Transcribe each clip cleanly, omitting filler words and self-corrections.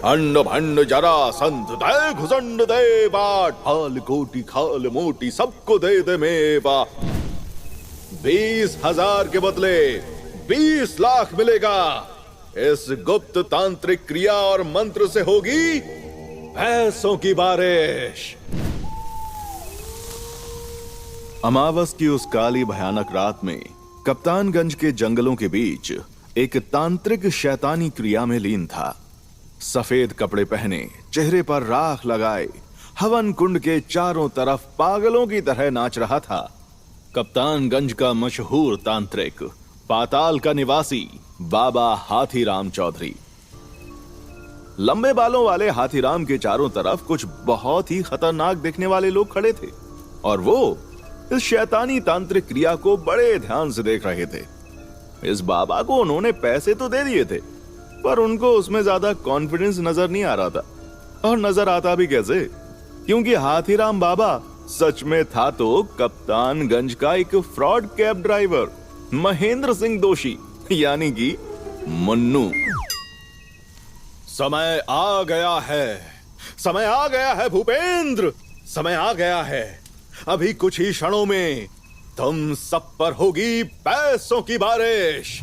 अंड भंड जरासंध दे घुसंड दे बाट, ढाल कोटी खाल मोटी सबको दे दे मेवा। 20,000 के बदले 20 लाख मिलेगा। इस गुप्त तांत्रिक क्रिया और मंत्र से होगी पैसों की बारिश। अमावस की उस काली भयानक रात में कप्तानगंज के जंगलों के बीच एक तांत्रिक शैतानी क्रिया में लीन था। सफेद कपड़े पहने, चेहरे पर राख लगाए, हवन कुंड के चारों तरफ पागलों की तरह नाच रहा था कप्तानगंज का मशहूर तांत्रिक, पाताल का निवासी बाबा हाथीराम चौधरी। लंबे बालों वाले हाथीराम के चारों तरफ कुछ बहुत ही खतरनाक दिखने वाले लोग खड़े थे और वो इस शैतानी तांत्रिक क्रिया को बड़े ध्यान से देख रहे थे। इस बाबा को उन्होंने पैसे तो दे दिए थे, पर उनको उसमें ज्यादा कॉन्फिडेंस नजर नहीं आ रहा था। और नजर आता भी कैसे, क्योंकि हाथीराम बाबा सच में था तो कप्तानगंज का एक fraud cab driver Mahendra Singh दोषी, यानी कि मुन्नू। समय आ गया है, समय आ गया है भूपेंद्र, समय आ गया है। अभी कुछ ही क्षणों में तुम सब पर होगी पैसों की बारिश।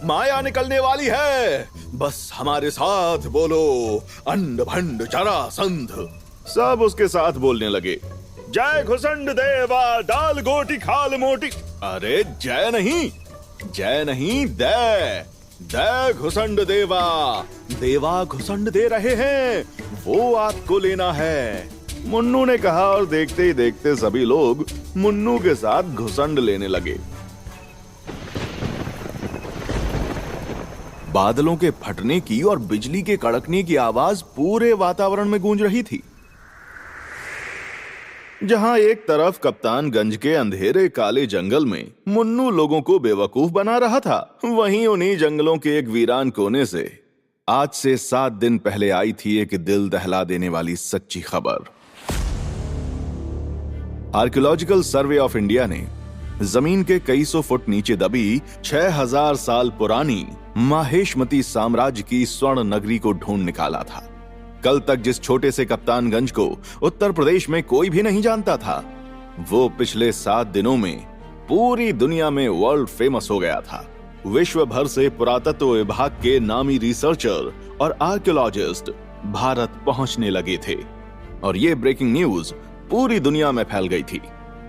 माया निकलने वाली है, बस हमारे साथ बोलो अंड भंड जरासंध। सब उसके साथ बोलने लगे, जय घुसंड देवा डाल गोटी खाल मोटी। अरे जय नहीं, जय नहीं, दे घुसंड देवा, देवा घुसंड दे रहे हैं, वो आपको लेना है। मुन्नू ने कहा और देखते ही देखते सभी लोग मुन्नू के साथ घुसंड लेने लगे। बादलों के फटने की और बिजली के कड़कने की आवाज पूरे वातावरण में गूंज रही थी। जहां एक तरफ कप्तानगंज के अंधेरे काले जंगल में मुन्नू लोगों को बेवकूफ बना रहा था, वहीं उन्हीं जंगलों के एक वीरान कोने से आज से 7 दिन पहले आई थी एक दिल दहला देने वाली सच्ची खबर। आर्कियोलॉजिकल सर्वे ऑफ इंडिया ने जमीन के कई सौ फुट नीचे दबी 6000 साल पुरानी माहेशमती साम्राज्य की स्वर्ण नगरी को ढूंढ निकाला था। कल तक जिस छोटे से कप्तानगंज को उत्तर प्रदेश में कोई भी नहीं जानता था, वो पिछले 7 दिनों में पूरी दुनिया में वर्ल्ड फेमस हो गया था। विश्व भर से पुरातत्व विभाग के नामी रिसर्चर और आर्कियोलॉजिस्ट भारत पहुंचने लगे थे और ये ब्रेकिंग न्यूज पूरी दुनिया में फैल गई थी।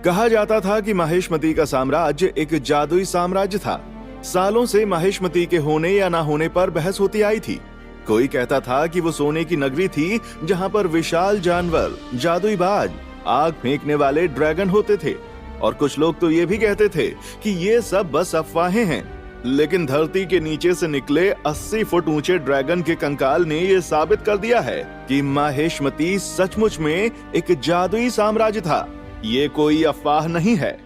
कहा जाता था कि माहेशमती का साम्राज्य एक जादुई साम्राज्य था। सालों से माहेशमती के होने या ना होने पर बहस होती आई थी। कोई कहता था कि वो सोने की नगरी थी जहां पर विशाल जानवर, जादुई बाज, आग फेंकने वाले ड्रैगन होते थे, और कुछ लोग तो ये भी कहते थे कि ये सब बस अफवाहें हैं। लेकिन धरती के नीचे से निकले 80 फुट ऊंचे ड्रैगन के कंकाल ने ये साबित कर दिया है कि माहेशमती सचमुच में एक जादुई साम्राज्य था, ये कोई अफवाह नहीं है।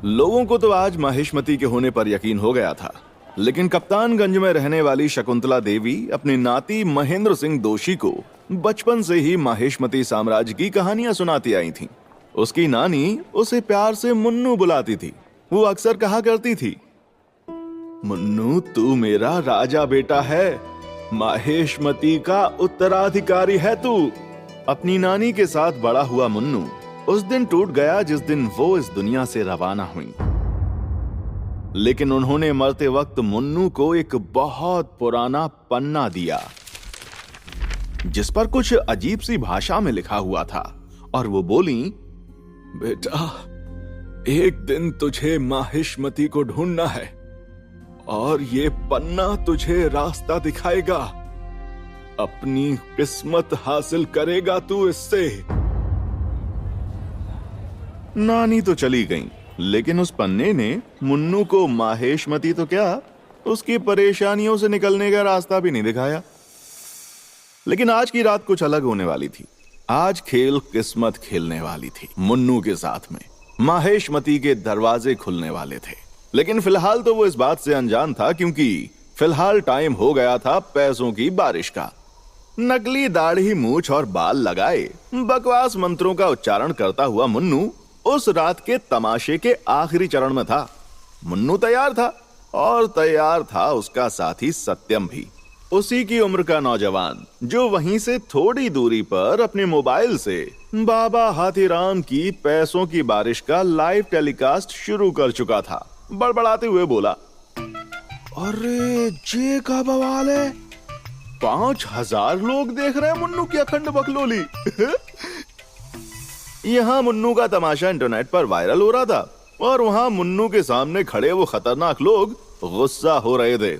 लोगों को तो आज माहेशमती के होने पर यकीन हो गया था, लेकिन कप्तानगंज में रहने वाली शकुंतला देवी अपने नाती महेंद्र सिंह दोषी को बचपन से ही माहेशमती साम्राज्य की कहानियां सुनाती आई थीं। उसकी नानी उसे प्यार से मुन्नू बुलाती थी। वो अक्सर कहा करती थी, मुन्नू तू मेरा राजा बेटा है, माहेशमती का उत्तराधिकारी है तू। अपनी नानी के साथ बड़ा हुआ मुन्नू उस दिन टूट गया जिस दिन वो इस दुनिया से रवाना हुई। लेकिन उन्होंने मरते वक्त मुन्नू को एक बहुत पुराना पन्ना दिया जिस पर कुछ अजीब सी भाषा में लिखा हुआ था, और वो बोली, बेटा एक दिन तुझे माहेशमती को ढूंढना है और ये पन्ना तुझे रास्ता दिखाएगा। अपनी किस्मत हासिल करेगा तू इससे। नानी तो चली गई, लेकिन उस पन्ने ने मुन्नू को माहेशमती तो क्या, उसकी परेशानियों से निकलने का रास्ता भी नहीं दिखाया। लेकिन आज की रात कुछ अलग होने वाली थी। आज खेल किस्मत खेलने वाली थी। मुन्नू के साथ में माहेशमती के दरवाजे खुलने वाले थे। लेकिन फिलहाल तो वो इस बात से अनजान था, क्योंकि फिलहाल टाइम हो गया था पैसों की बारिश का। नकली दाढ़ी, मूछ और बाल लगाए बकवास मंत्रों का उच्चारण करता हुआ मुन्नू उस रात के तमाशे के आखिरी चरण में था। मुन्नू तैयार था, और तैयार था उसका साथी सत्यम भी, उसी की उम्र का नौजवान, जो वहीं से थोड़ी दूरी पर अपने मोबाइल से बाबा हाथीराम की पैसों की बारिश का लाइव टेलीकास्ट शुरू कर चुका था। बड़बड़ाते हुए बोला, अरे जे का बवाल है, 5,000 लोग देख रहे हैं मुन्नू की अखंड बकलोली। यहाँ मुन्नू का तमाशा इंटरनेट पर वायरल हो रहा था और वहां मुन्नू के सामने खड़े वो खतरनाक लोग गुस्सा हो रहे थे।